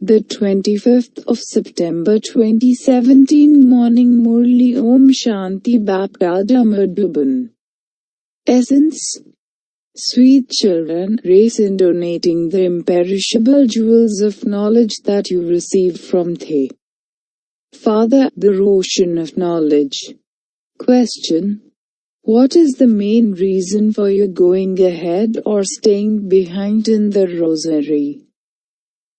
The 25th of September 2017 Morning Murli Om Shanti Bapdada Madhuban. Essence. Sweet children, race in donating the imperishable jewels of knowledge that you received from the Father, the ocean of knowledge. Question. What is the main reason for you going ahead or staying behind in the rosary?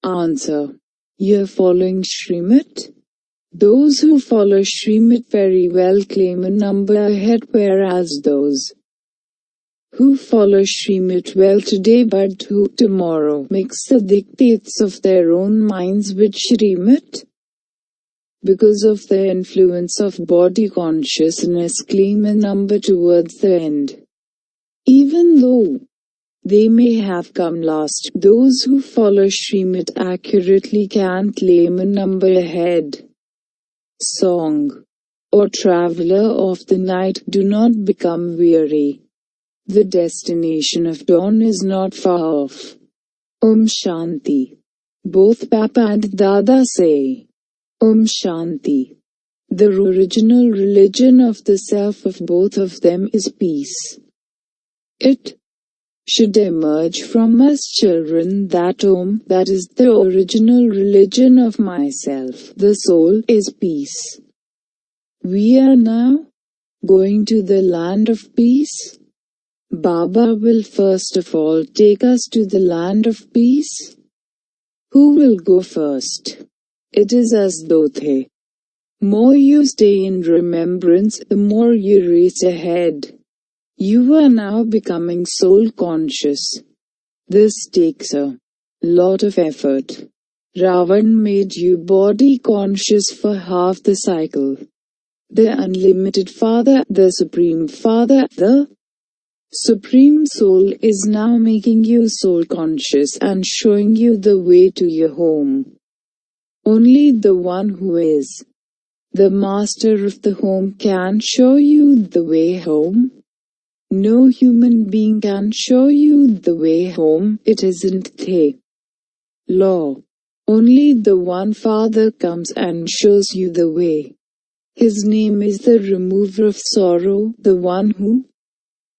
Answer. You're following Srimad? Those who follow Srimad very well claim a number ahead, whereas those who follow Srimad well today but who tomorrow mix the dictates of their own minds with Srimad, because of the influence of body consciousness, claim a number towards the end. Even though they may have come last, those who follow Srimad accurately can claim a number ahead. Song. O traveler of the night, do not become weary. The destination of dawn is not far off. Om Shanti. Both Papa and Dada say Om Shanti. The original religion of the self of both of them is peace. It should emerge from us children that Om, that is the original religion of myself, the soul, is peace. We are now going to the land of peace. Baba will first of all take us to the land of peace. Who will go first? It is as though the more you stay in remembrance, the more you reach ahead. You are now becoming soul conscious. This takes a lot of effort. Ravan made you body conscious for half the cycle. The unlimited Father, the Supreme Father, the Supreme Soul is now making you soul conscious and showing you the way to your home. Only the one who is the master of the home can show you the way home. No human being can show you the way home. It isn't the law. Only the one Father comes and shows you the way. His name is the remover of sorrow, the one who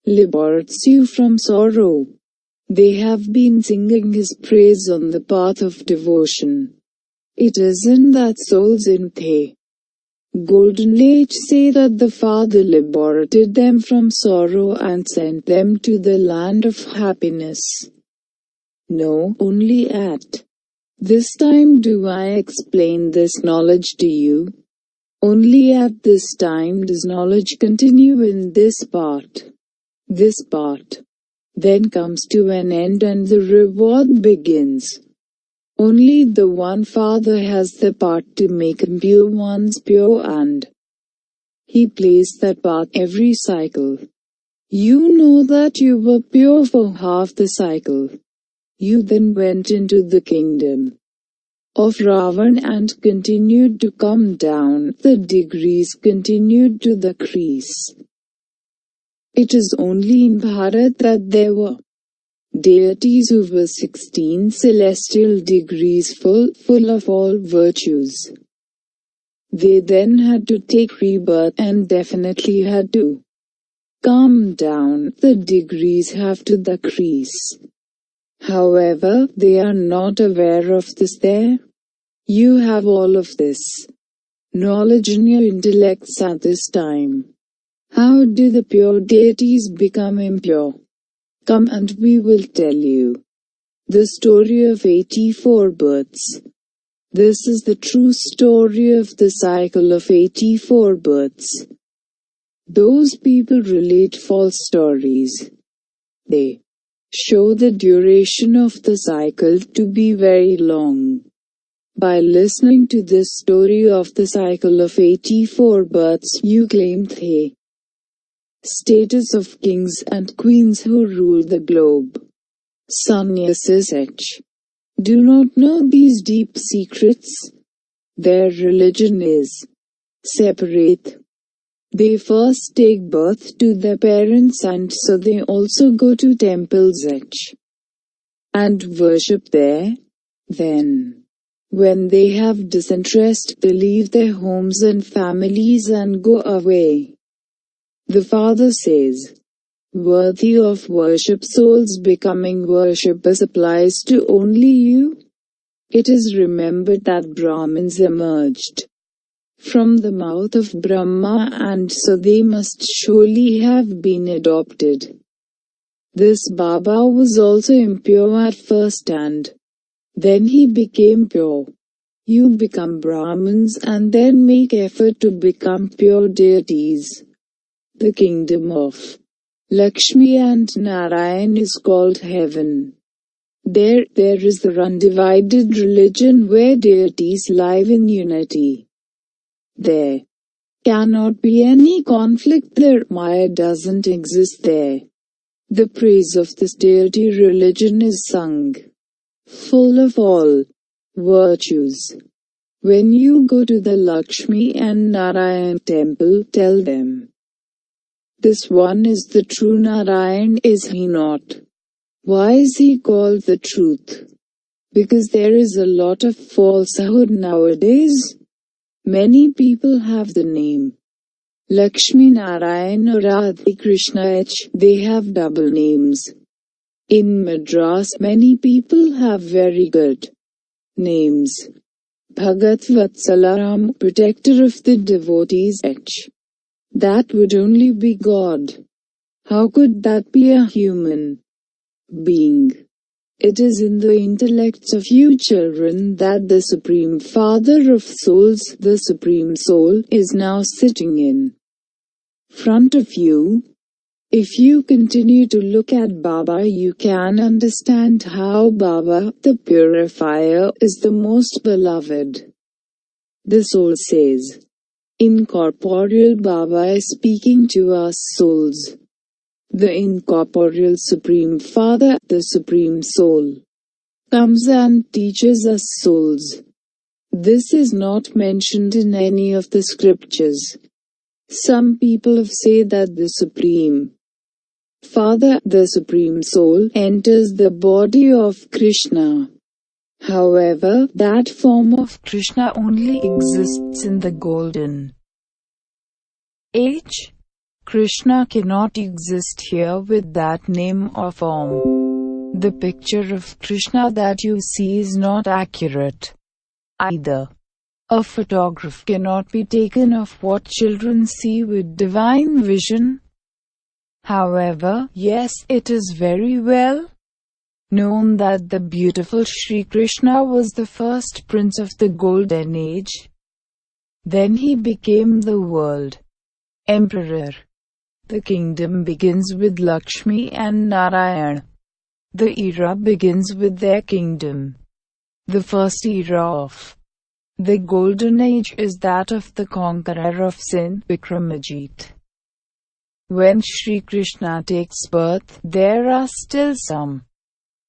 liberates you from sorrow. They have been singing his praise on the path of devotion. It isn't that souls in the Golden Age say that the Father liberated them from sorrow and sent them to the land of happiness. No, only at this time do I explain this knowledge to you. Only at this time does knowledge continue in this part. This part then comes to an end and the reward begins. Only the one Father has the part to make impure ones pure, and he plays that part every cycle. You know that you were pure for half the cycle. You then went into the kingdom of Ravan and continued to come down. The degrees continued to decrease. It is only in Bharat that there were deities who were 16 celestial degrees full of all virtues. They then had to take rebirth and definitely had to come down. The degrees have to decrease. However, they are not aware of this there. You have all of this knowledge in your intellects at this time. How do the pure deities become impure? Come and we will tell you the story of 84 births. This is the true story of the cycle of 84 births. Those people relate false stories. They show the duration of the cycle to be very long. By listening to this story of the cycle of 84 births, you claim the status of kings and queens who rule the globe. Sannyasis do not know these deep secrets. Their religion is separate. They first take birth to their parents and so they also go to temples and worship there. Then When they have disinterest, they leave their homes and families and go away. The Father says, worthy of worship souls becoming worshippers applies to only you. It is remembered that Brahmins emerged from the mouth of Brahma, and so they must surely have been adopted. This Baba was also impure at first, and then he became pure. You become Brahmins and then make effort to become pure deities. The kingdom of Lakshmi and Narayan is called heaven. There is the undivided religion where deities live in unity. There cannot be any conflict there. Maya doesn't exist there. The praise of this deity religion is sung, full of all virtues. When you go to the Lakshmi and Narayan temple, tell them, this one is the true Narayan, is he not? Why is he called the truth? Because there is a lot of falsehood nowadays. Many people have the name Lakshmi Narayan or Radhe Krishna. They have double names. In Madras, many people have very good names. Bhagat Vatsalaram, protector of the devotees. That would only be God. How could that be a human being? It is in the intellects of you children that the Supreme Father of souls, the Supreme Soul, is now sitting in front of you. If you continue to look at Baba, you can understand how Baba, the purifier, is the most beloved. The soul says, incorporeal Baba is speaking to us souls. The incorporeal Supreme Father, the Supreme Soul, comes and teaches us souls. This is not mentioned in any of the scriptures. Some people say that the Supreme Father, the Supreme Soul, enters the body of Krishna. However, that form of Krishna only exists in the golden age. Krishna cannot exist here with that name or form. The picture of Krishna that you see is not accurate either. A photograph cannot be taken of what children see with divine vision. However, yes, it is very well known that the beautiful Sri Krishna was the first prince of the golden age. Then he became the world emperor. The kingdom begins with Lakshmi and Narayan. The era begins with their kingdom. The first era of the golden age is that of the conqueror of sin, Vikramajit. When Sri Krishna takes birth, there are still some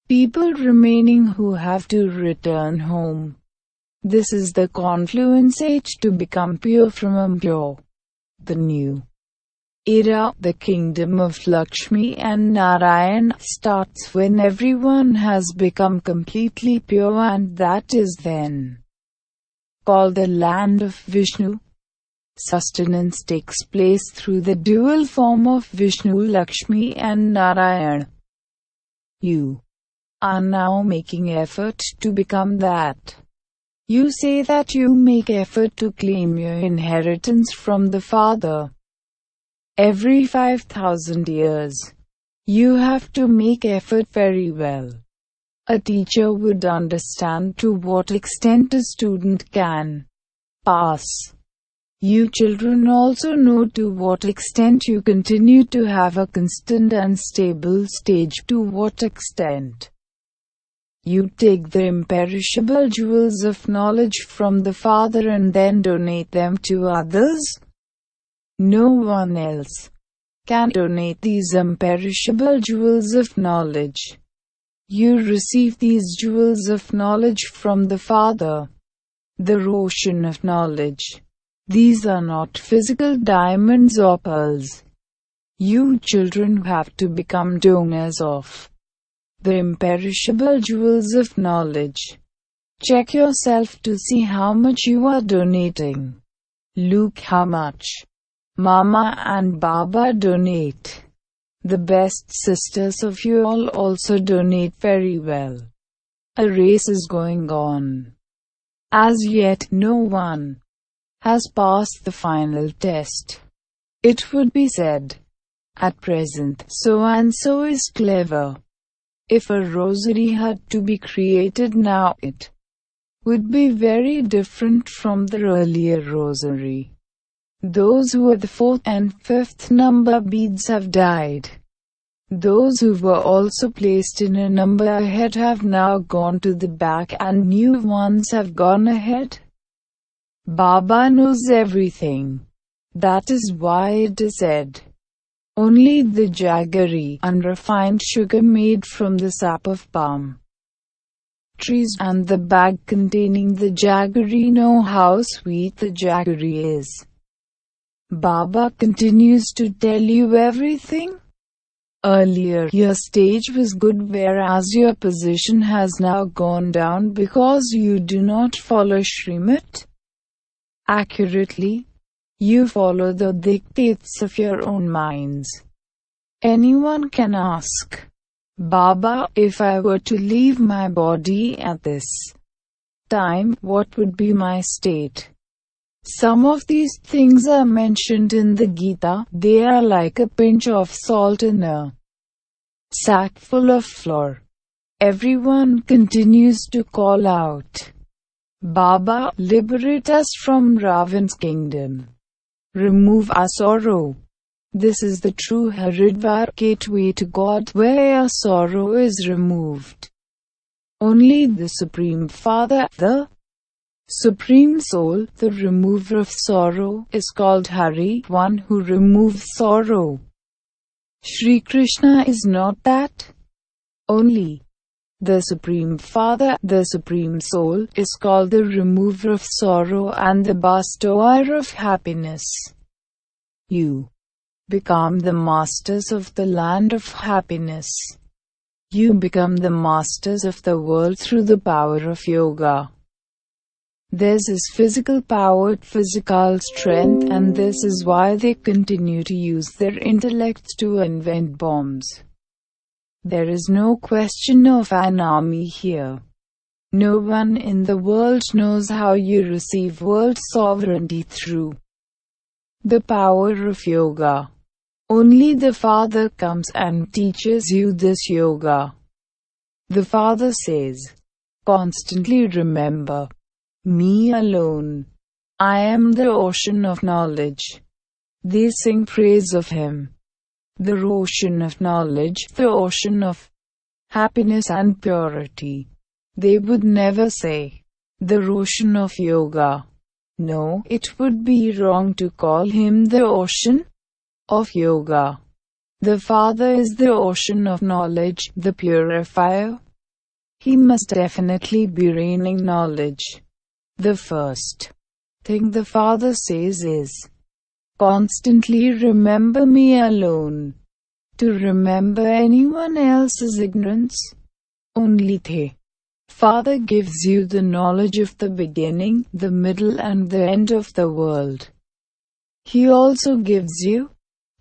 people remaining who have to return home. This is the confluence age to become pure from impure. The new era, the kingdom of Lakshmi and Narayan, starts when everyone has become completely pure, and that is then called the land of Vishnu. Sustenance takes place through the dual form of Vishnu, Lakshmi and Narayan. You are now making effort to become that. You say that you make effort to claim your inheritance from the Father. Every 5,000 years, you have to make effort very well. A teacher would understand to what extent a student can pass. You children also know to what extent you continue to have a constant and stable stage, to what extent you take the imperishable jewels of knowledge from the Father and then donate them to others. No one else can donate these imperishable jewels of knowledge. You receive these jewels of knowledge from the Father, the ocean of knowledge. These are not physical diamonds or pearls. You children have to become donors of the imperishable jewels of knowledge. Check yourself to see how much you are donating. Look how much Mama and Baba donate. The best sisters of you all also donate very well. A race is going on. As yet, no one has passed the final test. It would be said, at present, so and so is clever. If a rosary had to be created now, it would be very different from the earlier rosary. Those who were the fourth and fifth number beads have died. Those who were also placed in a number ahead have now gone to the back and new ones have gone ahead. Baba knows everything. That is why it is said, only the jaggery, unrefined sugar made from the sap of palm trees, and the bag containing the jaggery know how sweet the jaggery is. Baba continues to tell you everything. Earlier, your stage was good, whereas your position has now gone down because you do not follow Srimad accurately. You follow the dictates of your own minds. Anyone can ask, Baba, if I were to leave my body at this time, what would be my state? Some of these things are mentioned in the Gita. They are like a pinch of salt in a sack full of flour. Everyone continues to call out, Baba, liberate us from Ravan's kingdom. Remove our sorrow. This is the true Haridwar gateway to God, where our sorrow is removed. Only the Supreme Father, the Supreme Soul, the remover of sorrow, is called Hari, one who removes sorrow. Shri Krishna is not that. Only the Supreme Father, the Supreme Soul, is called the remover of sorrow and the bestower of happiness. You become the masters of the land of happiness. You become the masters of the world through the power of yoga. Theirs is physical power, physical strength, and this is why they continue to use their intellects to invent bombs. There is no question of an army here. No one in the world knows how you receive world sovereignty through the power of yoga. Only the Father comes and teaches you this yoga. The Father says, constantly remember me alone. I am the ocean of knowledge. They sing praise of Him. The ocean of knowledge, the ocean of happiness and purity. They would never say, the ocean of yoga. No, it would be wrong to call Him the ocean of yoga. The Father is the ocean of knowledge, the purifier. He must definitely be raining knowledge. The first thing the Father says is, constantly remember me alone. To remember anyone else's ignorance, only the Father gives you the knowledge of the beginning, the middle and the end of the world. He also gives you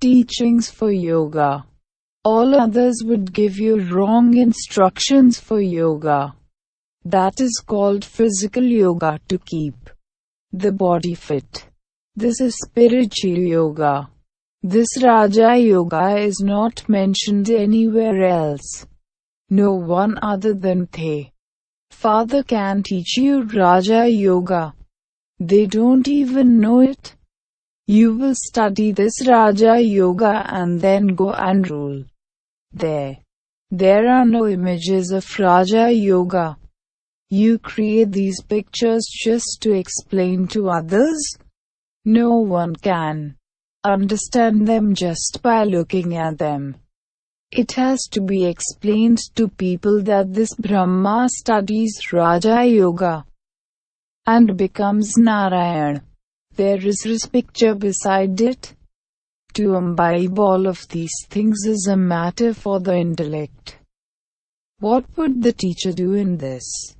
teachings for yoga. All others would give you wrong instructions for yoga. That is called physical yoga, to keep the body fit. This is spiritual yoga. This Raja Yoga is not mentioned anywhere else. No one other than the Father can teach you Raja Yoga. They don't even know it. You will study this Raja Yoga and then go and rule. There are no images of Raja Yoga. You create these pictures just to explain to others. No one can understand them just by looking at them. It has to be explained to people that this Brahma studies Raja Yoga and becomes Narayan. There is this picture beside it. To imbibe all of these things is a matter for the intellect. What would the teacher do in this?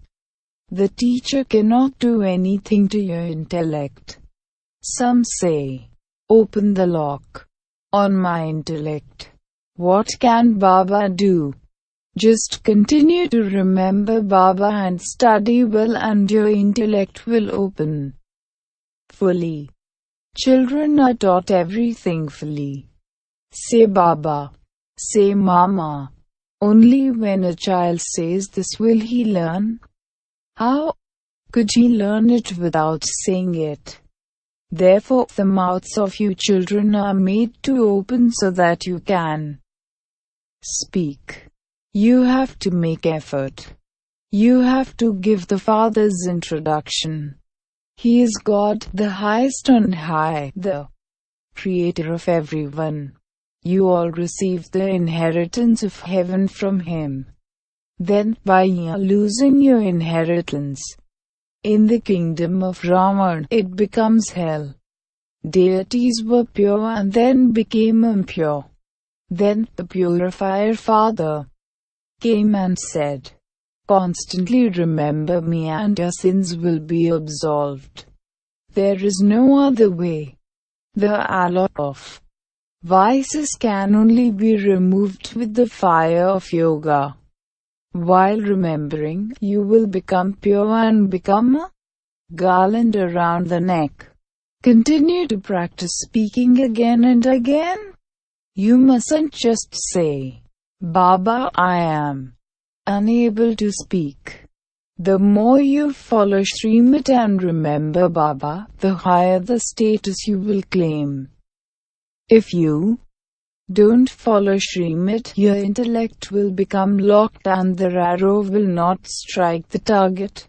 The teacher cannot do anything to your intellect. Some say, open the lock on my intellect. What can Baba do? Just continue to remember Baba and study well, and your intellect will open fully. Children are taught everything fully. Say Baba, say Mama. Only when a child says this will he learn. How could he learn it without saying it? Therefore, the mouths of you children are made to open so that you can speak. You have to make effort. You have to give the Father's introduction. He is God, the highest on high, the creator of everyone. You all receive the inheritance of heaven from Him. Then, by losing your inheritance in the kingdom of Ravan, it becomes hell. Deities were pure and then became impure. Then, the purifier Father came and said, constantly remember me and your sins will be absolved. There is no other way. The allot of vices can only be removed with the fire of yoga. While remembering, you will become pure and become a garland around the neck. Continue to practice speaking again and again. You mustn't just say, Baba, I am unable to speak. The more you follow Srimad and remember Baba, the higher the status you will claim. If you don't follow Srimad, your intellect will become locked and the arrow will not strike the target.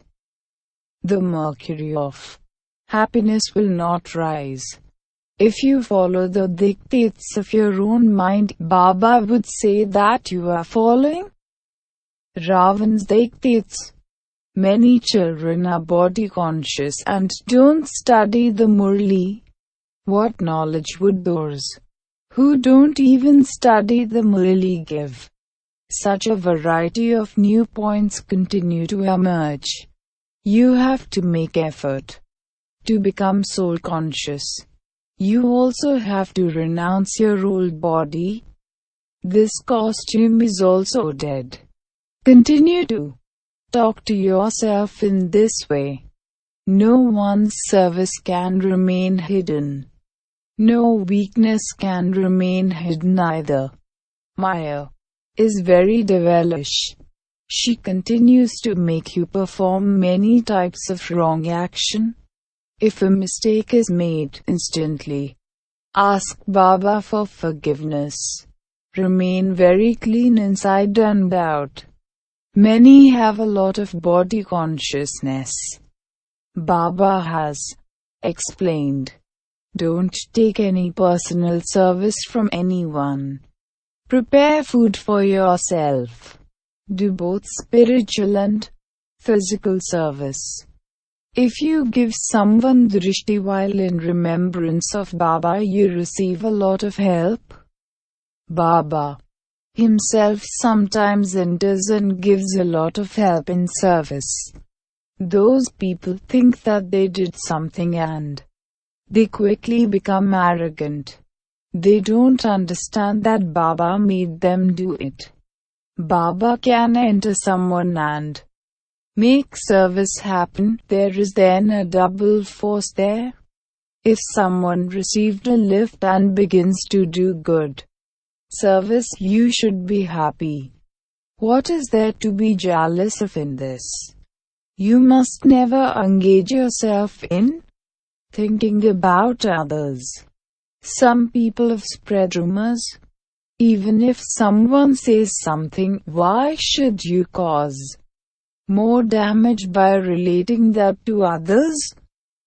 The mercury of happiness will not rise. If you follow the dictates of your own mind, Baba would say that you are following Ravan's dictates. Many children are body conscious and don't study the murli. What knowledge would those who don't even study the murli give? Such a variety of new points continue to emerge. You have to make effort to become soul conscious. You also have to renounce your old body. This costume is also dead. Continue to talk to yourself in this way. No one's service can remain hidden. No weakness can remain hidden either. Maya is very devilish. She continues to make you perform many types of wrong action. If a mistake is made, instantly ask Baba for forgiveness. Remain very clean inside and out. Many have a lot of body consciousness. Baba has explained, don't take any personal service from anyone. Prepare food for yourself. Do both spiritual and physical service. If you give someone drishti while in remembrance of Baba, you receive a lot of help. Baba himself sometimes enters and gives a lot of help in service. Those people think that they did something and they quickly become arrogant. They don't understand that Baba made them do it. Baba can enter someone and make service happen. There is then a double force there. If someone received a lift and begins to do good service, you should be happy. What is there to be jealous of in this? You must never engage yourself in thinking about others. Some people have spread rumors. Even if someone says something, why should you cause more damage by relating that to others?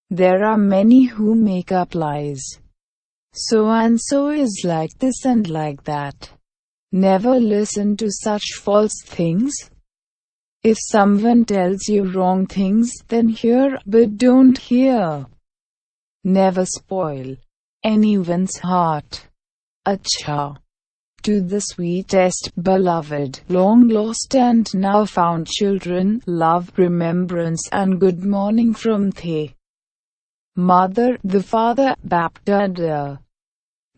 There are many who make up lies. So and so is like this and like that. Never listen to such false things. If someone tells you wrong things, then hear, but don't hear. Never spoil anyone's heart. Acha. To the sweetest, beloved, long lost and now found children, love, remembrance and good morning from the Mother, the Father, Bapdada.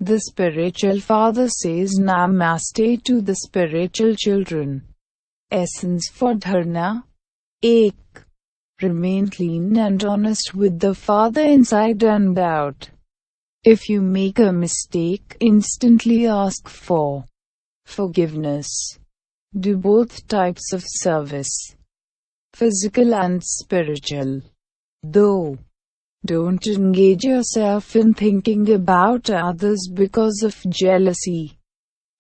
The spiritual father says Namaste to the spiritual children. Essence for Dharna. 1. Remain clean and honest with the Father inside and out. If you make a mistake, instantly ask for forgiveness. Do both types of service, physical and spiritual. Though, don't engage yourself in thinking about others because of jealousy.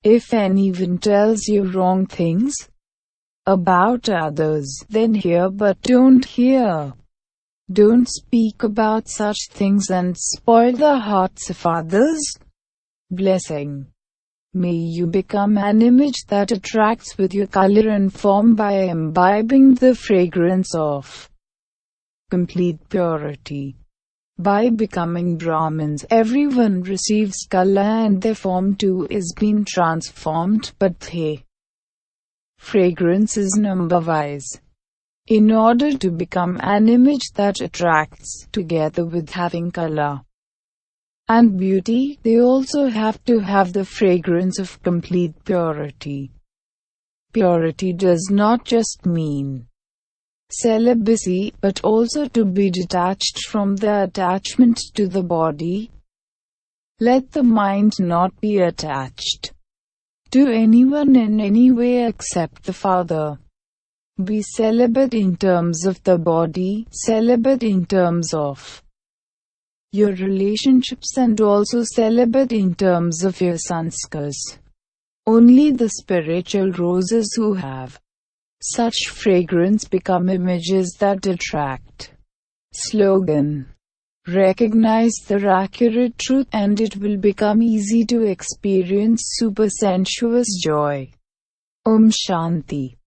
If anyone tells you wrong things about others, then hear but don't hear. Don't speak about such things and spoil the hearts of others. Blessing. May you become an image that attracts with your color and form by imbibing the fragrance of complete purity. By becoming Brahmins, everyone receives color and their form too is being transformed, but the fragrance is number-wise. In order to become an image that attracts, together with having color and beauty, they also have to have the fragrance of complete purity. Purity does not just mean celibacy, but also to be detached from the attachment to the body. Let the mind not be attached to anyone in any way except the Father. Be celibate in terms of the body, celibate in terms of your relationships and also celibate in terms of your sanskars. Only the spiritual roses who have such fragrance become images that attract. Slogan. Recognize the accurate truth and it will become easy to experience super sensuous joy. Om Shanti.